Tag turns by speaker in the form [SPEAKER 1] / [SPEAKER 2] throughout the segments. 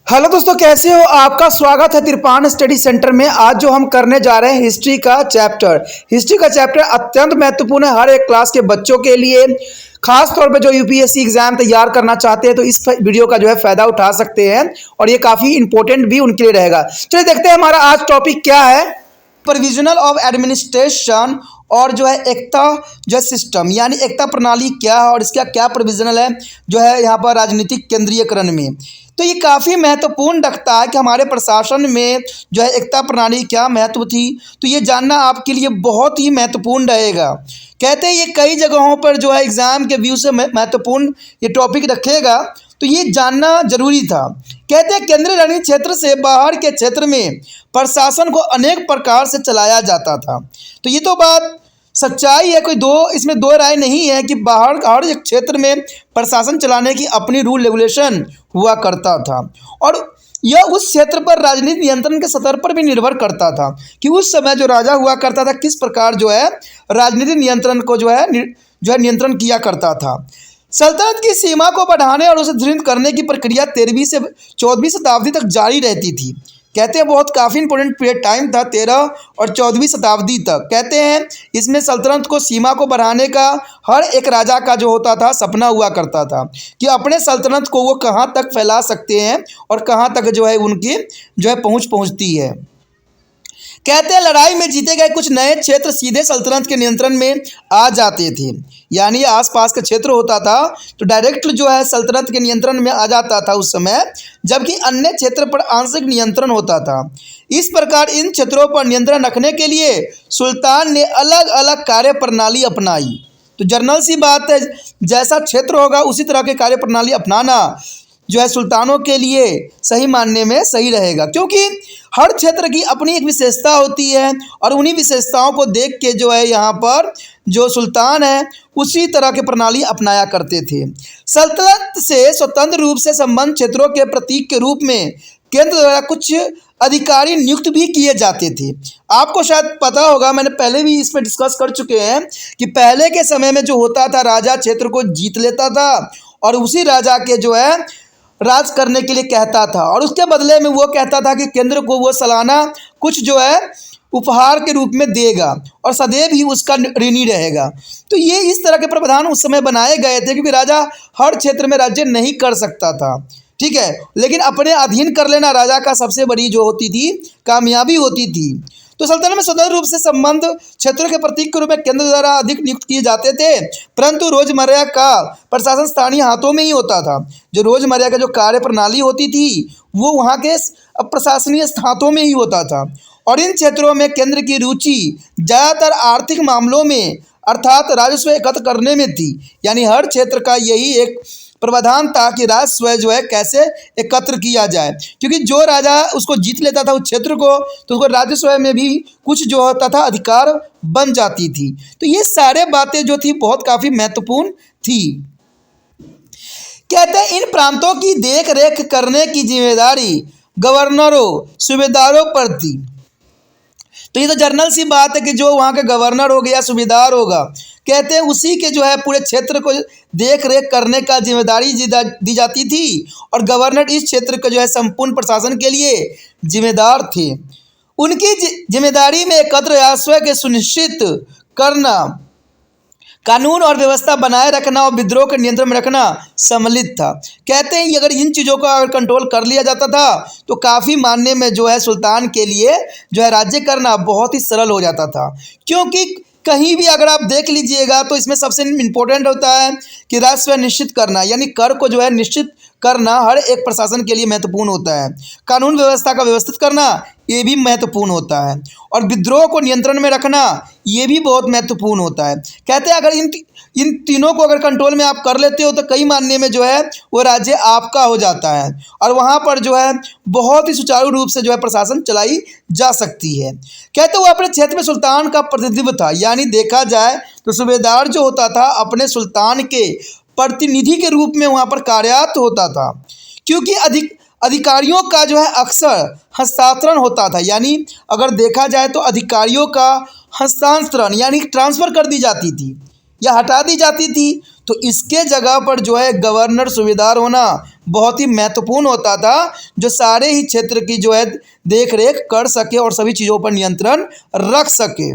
[SPEAKER 1] Hello दोस्तों, कैसे हो? आपका स्वागत है तिरपान स्टडी सेंटर में। आज जो हम करने जा रहे हैं हिस्ट्री का चैप्टर अत्यंत महत्वपूर्ण है हर एक क्लास के बच्चों के लिए। खास तौर पे जो यूपीएससी एग्जाम तैयार करना चाहते हैं तो इस वीडियो का जो है फायदा उठा सकते हैं और ये काफ़ी इंपॉर्टेंट भी उनके लिए रहेगा। चलिए देखते हैं हमारा आज टॉपिक क्या है। प्रोविजनल ऑफ एडमिनिस्ट्रेशन और जो है एकता जो है सिस्टम, यानी एकता प्रणाली क्या है और इसका क्या प्रोविजनल है जो है यहाँ पर राजनीतिक केंद्रीयकरण में। तो ये काफ़ी महत्वपूर्ण रखता है कि हमारे प्रशासन में जो है एकता प्रणाली क्या महत्व थी। तो ये जानना आपके लिए बहुत ही महत्वपूर्ण रहेगा। कहते हैं ये कई जगहों पर जो है एग्ज़ाम के व्यू से महत्वपूर्ण ये टॉपिक रखेगा, तो ये जानना जरूरी था। कहते हैं केंद्रीय रणनीति क्षेत्र से बाहर के क्षेत्र में प्रशासन को अनेक प्रकार से चलाया जाता था। तो ये तो बात सच्चाई है, इसमें दो राय नहीं है कि बाहर हर एक क्षेत्र में प्रशासन चलाने की अपनी रूल रेगुलेशन हुआ करता था और यह उस क्षेत्र पर राजनीतिक नियंत्रण के स्तर पर भी निर्भर करता था कि उस समय जो राजा हुआ करता था किस प्रकार जो है राजनीतिक नियंत्रण को जो है नियंत्रण किया करता था। सल्तनत की सीमा को बढ़ाने और उसे दृढ़ करने की प्रक्रिया 13वीं से 14वीं शताब्दी तक जारी रहती थी। कहते हैं बहुत काफ़ी इंपॉर्टेंट पीरियड टाइम था 13 और 14वीं शताब्दी तक। कहते हैं इसमें सल्तनत को सीमा को बढ़ाने का हर एक राजा का जो होता था सपना हुआ करता था कि अपने सल्तनत को वो कहाँ तक फैला सकते हैं और कहाँ तक जो है उनकी जो है पहुँचती है। कहते हैं लड़ाई में जीते गए कुछ नए क्षेत्र सीधे सल्तनत के नियंत्रण में आ जाते थे, यानी आसपास का क्षेत्र होता था तो डायरेक्ट जो है सल्तनत के नियंत्रण में आ जाता था उस समय, जबकि अन्य क्षेत्र पर आंशिक नियंत्रण होता था। इस प्रकार इन क्षेत्रों पर नियंत्रण रखने के लिए सुल्तान ने अलग अलग कार्य प्रणाली अपनाई। तो जर्नल सी बात है, जैसा क्षेत्र होगा उसी तरह की कार्य प्रणाली अपनाना जो है सुल्तानों के लिए सही मानने में सही रहेगा, क्योंकि हर क्षेत्र की अपनी एक विशेषता होती है और उन्हीं विशेषताओं को देख के जो है यहाँ पर जो सुल्तान है उसी तरह की प्रणाली अपनाया करते थे। सल्तनत से स्वतंत्र रूप से संबंध क्षेत्रों के प्रतीक के रूप में केंद्र द्वारा कुछ अधिकारी नियुक्त भी किए जाते थे। आपको शायद पता होगा, मैंने पहले भी इस पर डिस्कस कर चुके हैं कि पहले के समय में जो होता था राजा क्षेत्र को जीत लेता था और उसी राजा के जो है राज करने के लिए कहता था और उसके बदले में वो कहता था कि केंद्र को वो सालाना कुछ जो है उपहार के रूप में देगा और सदैव ही उसका ऋणी रहेगा। तो ये इस तरह के प्रावधान उस समय बनाए गए थे क्योंकि राजा हर क्षेत्र में राज्य नहीं कर सकता था, ठीक है, लेकिन अपने अधीन कर लेना राजा का सबसे बड़ी जो होती थी कामयाबी होती थी। तो सल्तनत में स्वतंत्र रूप से संबंध क्षेत्रों के प्रतीक के रूप में केंद्र द्वारा अधिक नियुक्त किए जाते थे, परंतु रोजमर्रा का प्रशासन स्थानीय हाथों में ही होता था। जो रोजमर्रा का जो कार्य प्रणाली होती थी वो वहाँ के प्रशासनीय हाथों में ही होता था और इन क्षेत्रों में केंद्र की रुचि ज़्यादातर आर्थिक मामलों में अर्थात राजस्व एकत्र करने में थी। यानी हर क्षेत्र का यही एक प्रावधान था कि राजस्व जो है कैसे एकत्र किया जाए, क्योंकि जो राजा उसको जीत लेता था उस क्षेत्र को तो उसको राजस्व में भी कुछ जो होता था अधिकार बन जाती थी। तो ये सारे बातें जो थी बहुत काफ़ी महत्वपूर्ण थी। कहते हैं इन प्रांतों की देख रेख करने की जिम्मेदारी गवर्नरों सूबेदारों पर थी। तो ये तो जर्नल सी बात है कि जो वहाँ के गवर्नर हो गया सूबेदार होगा, कहते हैं उसी के जो है पूरे क्षेत्र को देख रेख करने का जिम्मेदारी दी जाती थी और गवर्नर इस क्षेत्र का जो है संपूर्ण प्रशासन के लिए जिम्मेदार थे। उनकी जिम्मेदारी में एकत्र राजस्व के सुनिश्चित करना, कानून और व्यवस्था बनाए रखना और विद्रोह के नियंत्रण में रखना सम्मिलित था। कहते हैं अगर इन चीज़ों को अगर कंट्रोल कर लिया जाता था तो काफ़ी मानने में जो है सुल्तान के लिए जो है राज्य करना बहुत ही सरल हो जाता था, क्योंकि कहीं भी अगर आप देख लीजिएगा तो इसमें सबसे इम्पोर्टेंट होता है कि राजस्व निश्चित करना, यानी कर को जो है निश्चित करना हर एक प्रशासन के लिए महत्वपूर्ण होता है। कानून व्यवस्था का व्यवस्थित करना ये भी महत्वपूर्ण होता है और विद्रोह को नियंत्रण में रखना ये भी बहुत महत्वपूर्ण होता है। कहते हैं अगर इन तीनों को अगर कंट्रोल में आप कर लेते हो तो कई मानने में जो है वो राज्य आपका हो जाता है और वहाँ पर जो है बहुत ही सुचारू रूप से जो है प्रशासन चलाई जा सकती है। कहते वो अपने क्षेत्र में सुल्तान का प्रतिनिधित्व था, यानी देखा जाए तो सूबेदार जो होता था अपने सुल्तान के प्रतिनिधि के रूप में वहाँ पर कार्यरत होता था, क्योंकि अधिकारियों का जो है अक्सर हस्तांतरण होता था। यानी अगर देखा जाए तो अधिकारियों का हस्तांतरण यानी ट्रांसफ़र कर दी जाती थी या हटा दी जाती थी, तो इसके जगह पर जो है गवर्नर सूबेदार होना बहुत ही महत्वपूर्ण होता था, जो सारे ही क्षेत्र की जो है देख रेख कर सके और सभी चीज़ों पर नियंत्रण रख सके।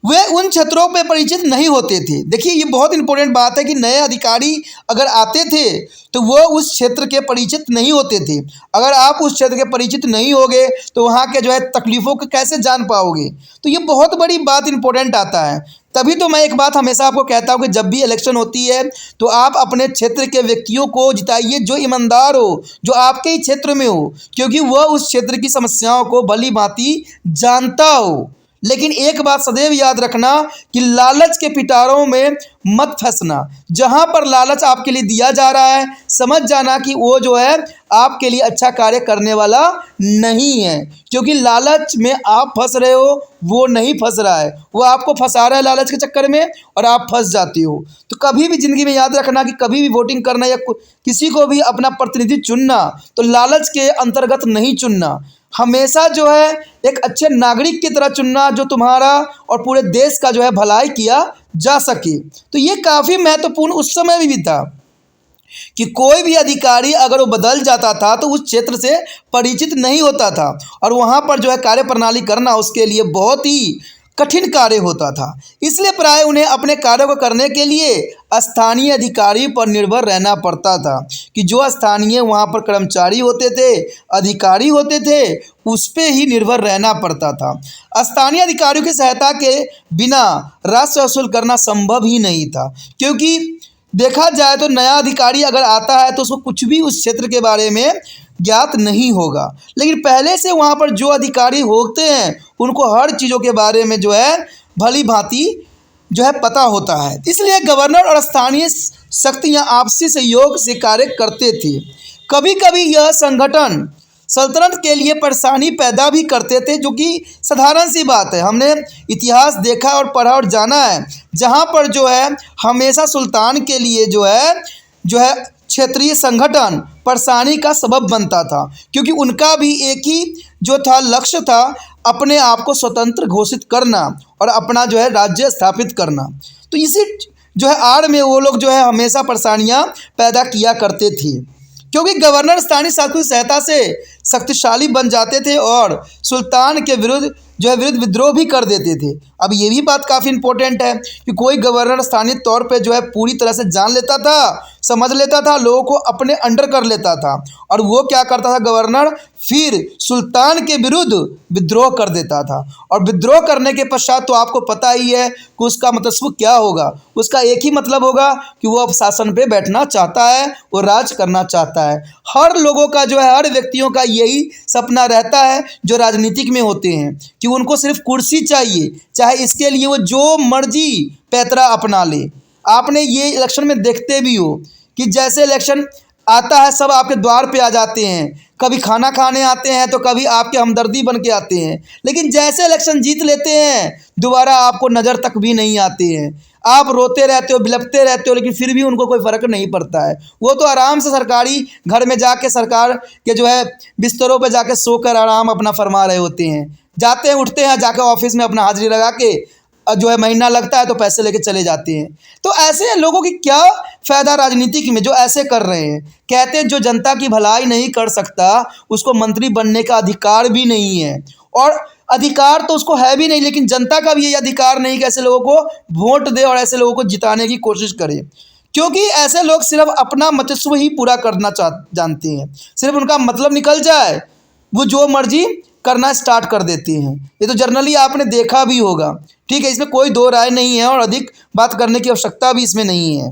[SPEAKER 1] वे उन क्षेत्रों पे परिचित नहीं होते थे। देखिए, ये बहुत इंपॉर्टेंट बात है कि नए अधिकारी अगर आते थे तो वो उस क्षेत्र के परिचित नहीं होते थे। अगर आप उस क्षेत्र के परिचित नहीं होगे तो वहाँ के जो है तकलीफ़ों को कैसे जान पाओगे। तो ये बहुत बड़ी बात इंपॉर्टेंट आता है। तभी तो मैं एक बात हमेशा आपको कहता हूँ कि जब भी इलेक्शन होती है तो आप अपने क्षेत्र के व्यक्तियों को जिताइए जो ईमानदार हो, जो आपके ही क्षेत्र में हो, क्योंकि वह उस क्षेत्र की समस्याओं को भली भांति जानता हो। लेकिन एक बात सदैव याद रखना कि लालच के पिटारों में मत फंसना। जहाँ पर लालच आपके लिए दिया जा रहा है, समझ जाना कि वो जो है आपके लिए अच्छा कार्य करने वाला नहीं है, क्योंकि लालच में आप फंस रहे हो, वो नहीं फंस रहा है, वो आपको फंसा रहा है लालच के चक्कर में और आप फंस जाती हो। तो कभी भी ज़िंदगी में याद रखना कि कभी भी वोटिंग करना या किसी को भी अपना प्रतिनिधि चुनना तो लालच के अंतर्गत नहीं चुनना। हमेशा जो है एक अच्छे नागरिक की तरह चुनना जो तुम्हारा और पूरे देश का जो है भलाई किया जा सके। तो ये काफ़ी महत्वपूर्ण उस समय भी था कि कोई भी अधिकारी अगर वो बदल जाता था तो उस क्षेत्र से परिचित नहीं होता था और वहाँ पर जो है कार्यप्रणाली करना उसके लिए बहुत ही कठिन कार्य होता था। इसलिए प्राय उन्हें अपने कार्यों को करने के लिए स्थानीय अधिकारी पर निर्भर रहना पड़ता था कि जो स्थानीय वहाँ पर कर्मचारी होते थे, अधिकारी होते थे, उस पे ही निर्भर रहना पड़ता था। स्थानीय अधिकारियों की सहायता के बिना राजस्व वसूल करना संभव ही नहीं था, क्योंकि देखा जाए तो नया अधिकारी अगर आता है तो उसको कुछ भी उस क्षेत्र के बारे में ज्ञात नहीं होगा, लेकिन पहले से वहाँ पर जो अधिकारी होते हैं उनको हर चीज़ों के बारे में जो है भली भांति जो है पता होता है। इसलिए गवर्नर और स्थानीय शक्तियाँ आपसी सहयोग से कार्य करते थे। कभी कभी यह संगठन सल्तनत के लिए परेशानी पैदा भी करते थे, जो कि साधारण सी बात है। हमने इतिहास देखा और पढ़ा और जाना है, जहाँ पर जो है हमेशा सुल्तान के लिए जो है क्षेत्रीय संगठन परेशानी का सबब बनता था, क्योंकि उनका भी एक ही जो था लक्ष्य था अपने आप को स्वतंत्र घोषित करना और अपना जो है राज्य स्थापित करना। तो इसी जो है आड़ में वो लोग जो है हमेशा परेशानियां पैदा किया करते थे, क्योंकि गवर्नर स्थानीय शासकों की सहायता से शक्तिशाली बन जाते थे और सुल्तान के विरुद्ध विद्रोह भी कर देते थे। अब ये भी बात काफ़ी इंपॉर्टेंट है कि कोई गवर्नर स्थानीय तौर पे जो है पूरी तरह से जान लेता था, समझ लेता था, लोगों को अपने अंडर कर लेता था और वो क्या करता था गवर्नर, फिर सुल्तान के विरुद्ध विद्रोह कर देता था। और विद्रोह करने के पश्चात तो आपको पता ही है कि उसका मतलब क्या होगा। उसका एक ही मतलब होगा कि वो अब शासन पे बैठना चाहता है, वो राज करना चाहता है। हर लोगों का जो है, हर व्यक्तियों का यही सपना रहता है जो राजनीतिक में होते हैं, कि उनको सिर्फ कुर्सी चाहिए, चाहे इसके लिए वो जो मर्जी पैतरा अपना ले। आपने ये इलेक्शन में देखते भी हो कि जैसे इलेक्शन आता है सब आपके द्वार पे आ जाते हैं, कभी खाना खाने आते हैं तो कभी आपके हमदर्दी बन के आते हैं, लेकिन जैसे इलेक्शन जीत लेते हैं दोबारा आपको नज़र तक भी नहीं आते हैं। आप रोते रहते हो, बिलखते रहते हो, लेकिन फिर भी उनको कोई फ़र्क नहीं पड़ता है। वो तो आराम से सरकारी घर में जाके सरकार के जो है बिस्तरों पे जाके सोकर आराम अपना फरमा रहे होते हैं। जाते हैं, उठते हैं, जाकर ऑफिस में अपना हाजिरी लगा के जो है महीना लगता है तो पैसे लेके चले जाते हैं। तो ऐसे लोगों की क्या फ़ायदा राजनीति में जो ऐसे कर रहे हैं। कहते हैं जो जनता की भलाई नहीं कर सकता उसको मंत्री बनने का अधिकार भी नहीं है, और अधिकार तो उसको है भी नहीं, लेकिन जनता का भी ये अधिकार नहीं कि ऐसे लोगों को वोट दे और ऐसे लोगों को जिताने की कोशिश करे, क्योंकि ऐसे लोग सिर्फ अपना मकसद ही पूरा करना जानते हैं। सिर्फ उनका मतलब निकल जाए वो जो मर्जी करना स्टार्ट कर देती हैं। ये तो जनरली आपने देखा भी होगा, ठीक है, इसमें कोई दो राय नहीं है और अधिक बात करने की आवश्यकता भी इसमें नहीं है,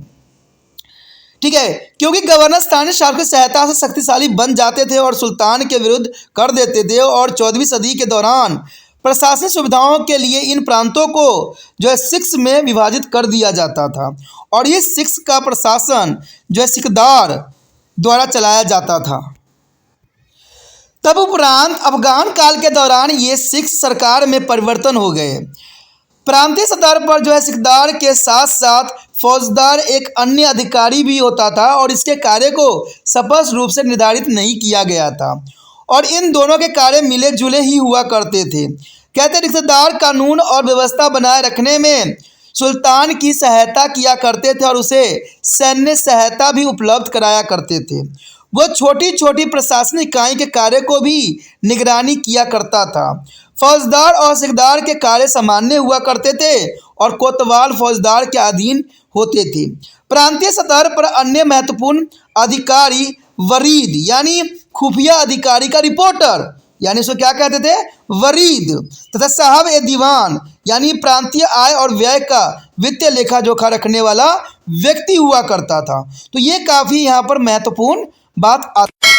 [SPEAKER 1] ठीक है, क्योंकि गवर्नर स्थानीय शासकों की सहायता से शक्तिशाली बन जाते थे और सुल्तान के विरुद्ध कर देते थे। और 14वीं सदी के दौरान प्रशासनिक सुविधाओं के लिए इन प्रांतों को जो है 6 में विभाजित कर दिया जाता था और ये 6 का प्रशासन जो है सिकदार द्वारा चलाया जाता था। तब उपरांत अफगान काल के दौरान ये 6 सरकार में परिवर्तन हो गए। प्रांतीय स्तर पर जो है सिकदार के साथ साथ फौजदार एक अन्य अधिकारी भी होता था और इसके कार्य को स्पष्ट रूप से निर्धारित नहीं किया गया था और इन दोनों के कार्य मिले जुले ही हुआ करते थे। कहते रिश्तेदार कानून और व्यवस्था बनाए रखने में सुल्तान की सहायता किया करते थे और उसे सैन्य सहायता भी उपलब्ध कराया करते थे। वह छोटी छोटी प्रशासनिक इकाई के कार्य को भी निगरानी किया करता था। फौजदार और सिकदार के कार्य सामान्य हुआ करते थे और कोतवाल फौजदार के अधीन होते थे। प्रांतीय सतह पर अन्य महत्वपूर्ण अधिकारी वरीद यानी खुफिया अधिकारी का रिपोर्टर यानी इसको क्या कहते थे, वरीद, तथा साहब ए दीवान यानी प्रांतीय आय और व्यय का वित्तीय लेखा जोखा रखने वाला व्यक्ति हुआ करता था। तो ये काफी यहाँ पर महत्वपूर्ण बात आती है।